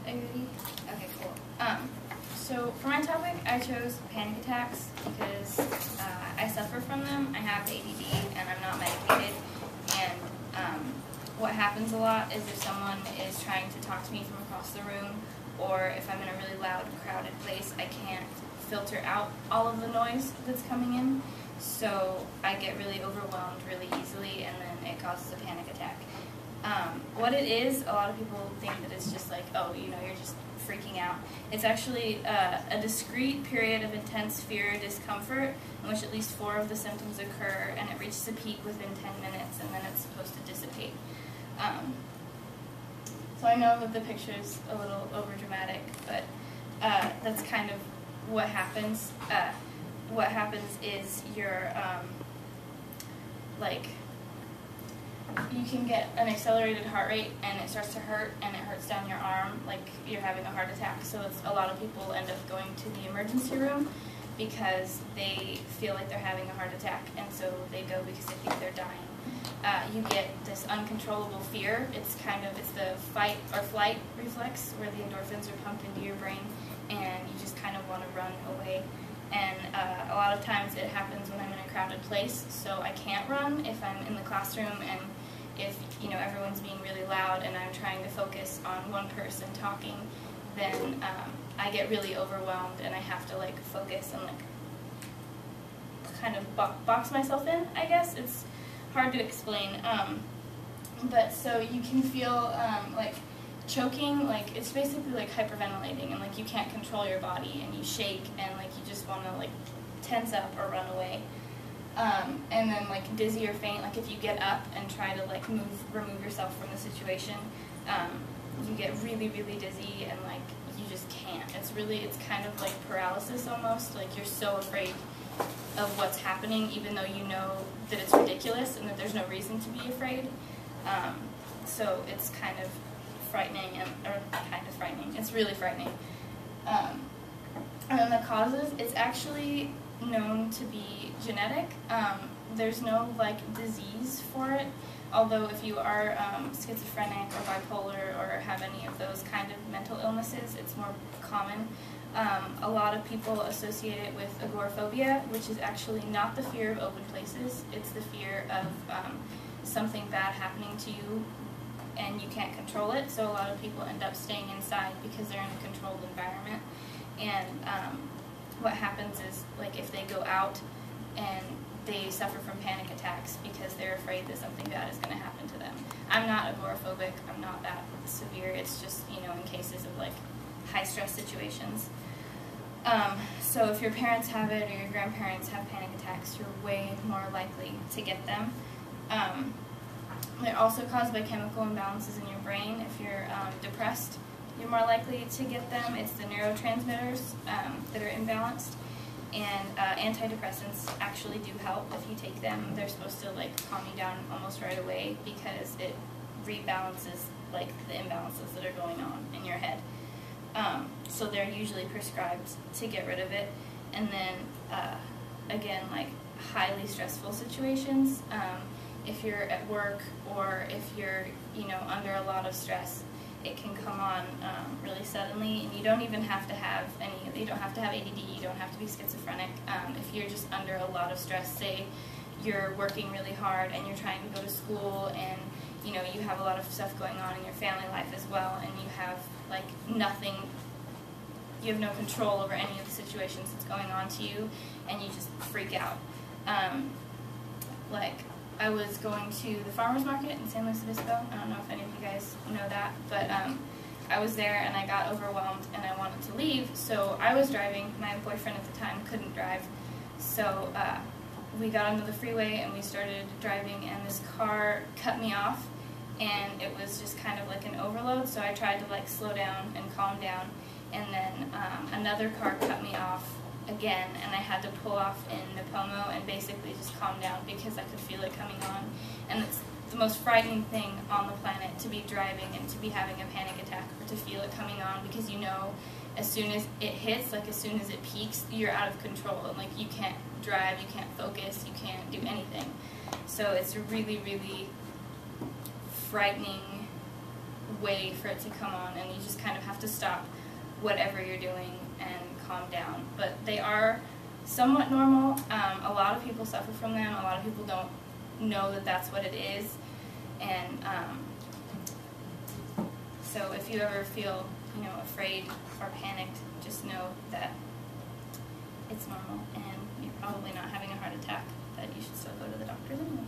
Are you ready? Okay, cool. So for my topic, I chose panic attacks because I suffer from them. I have ADD and I'm not medicated. And what happens a lot is if someone is trying to talk to me from across the room, or if I'm in a really loud, crowded place, I can't filter out all of the noise that's coming in. So I get really overwhelmed really easily, and then it causes a panic attack. What it is, a lot of people think that it's just like, oh, you know, you're just freaking out. It's actually a discrete period of intense fear or discomfort in which at least 4 of the symptoms occur, and it reaches a peak within 10 minutes, and then it's supposed to dissipate. So I know that the picture's a little overdramatic, but that's kind of what happens. What happens is you're, you can get an accelerated heart rate and it starts to hurt and it hurts down your arm like you're having a heart attack. So a lot of people end up going to the emergency room because they feel like they're having a heart attack, and so they go because they think they're dying. You get this uncontrollable fear. It's the fight or flight reflex where the endorphins are pumped into your brain and you just kind of want to run away. And a lot of times it happens when I'm in a crowded place, so I can't run if I'm in the classroom and if, you know, everyone's being really loud and I'm trying to focus on one person talking, then I get really overwhelmed and I have to like focus and like kind of box myself in, I guess. It's hard to explain. But so you can feel like choking, like it's basically like hyperventilating, and like you can't control your body and you shake and like you just want to like tense up or run away. And then like dizzy or faint, like if you get up and try to like remove yourself from the situation, you get really, really dizzy and like you just can't. It's kind of like paralysis almost, like you're so afraid of what's happening even though you know that it's ridiculous and that there's no reason to be afraid. So it's kind of frightening, it's really frightening. And then the causes, it's actually known to be genetic. There's no like disease for it, although if you are schizophrenic or bipolar or have any of those kind of mental illnesses, it's more common. A lot of people associate it with agoraphobia, which is actually not the fear of open places, it's the fear of something bad happening to you and you can't control it. So a lot of people end up staying inside because they're in a controlled environment. And what happens is, like, if they go out and they suffer from panic attacks because they're afraid that something bad is going to happen to them. I'm not agoraphobic, I'm not that severe, it's just, you know, in cases of like high stress situations. So if your parents have it or your grandparents have panic attacks, you're way more likely to get them. They're also caused by chemical imbalances in your brain. If you're depressed, you're more likely to get them. It's the neurotransmitters that are imbalanced. And antidepressants actually do help if you take them. They're supposed to like calm you down almost right away because it rebalances like the imbalances that are going on in your head. So they're usually prescribed to get rid of it. And then again, like highly stressful situations. If you're at work or if you're, you know, under a lot of stress, it can come on really suddenly, and you don't even have to have you don't have to have ADD, you don't have to be schizophrenic. If you're just under a lot of stress, say you're working really hard and you're trying to go to school and, you know, you have a lot of stuff going on in your family life as well, and you have like nothing, you have no control over any of the situations that's going on to you, and you just freak out. Like, I was going to the farmer's market in San Luis Obispo. I don't know if any of you guys know that, but I was there and I got overwhelmed and I wanted to leave, so I was driving. My boyfriend at the time couldn't drive, so we got onto the freeway and we started driving, and this car cut me off, and it was just kind of like an overload, so I tried to like slow down and calm down, and then another car cut me off again, and I had to pull off in Napomo and basically just calm down because I could feel it coming on. And it's the most frightening thing on the planet, to be driving and to be having a panic attack or to feel it coming on, because you know as soon as it hits, like as soon as it peaks, you're out of control and like you can't drive, you can't focus, you can't do anything. So it's a really, really frightening way for it to come on, and you just kind of have to to stop whatever you're doing and calm down. But they are somewhat normal. A lot of people suffer from them. A lot of people don't know that that's what it is. And so if you ever feel, afraid or panicked, just know that it's normal and you're probably not having a heart attack, that you should still go to the doctors anyway.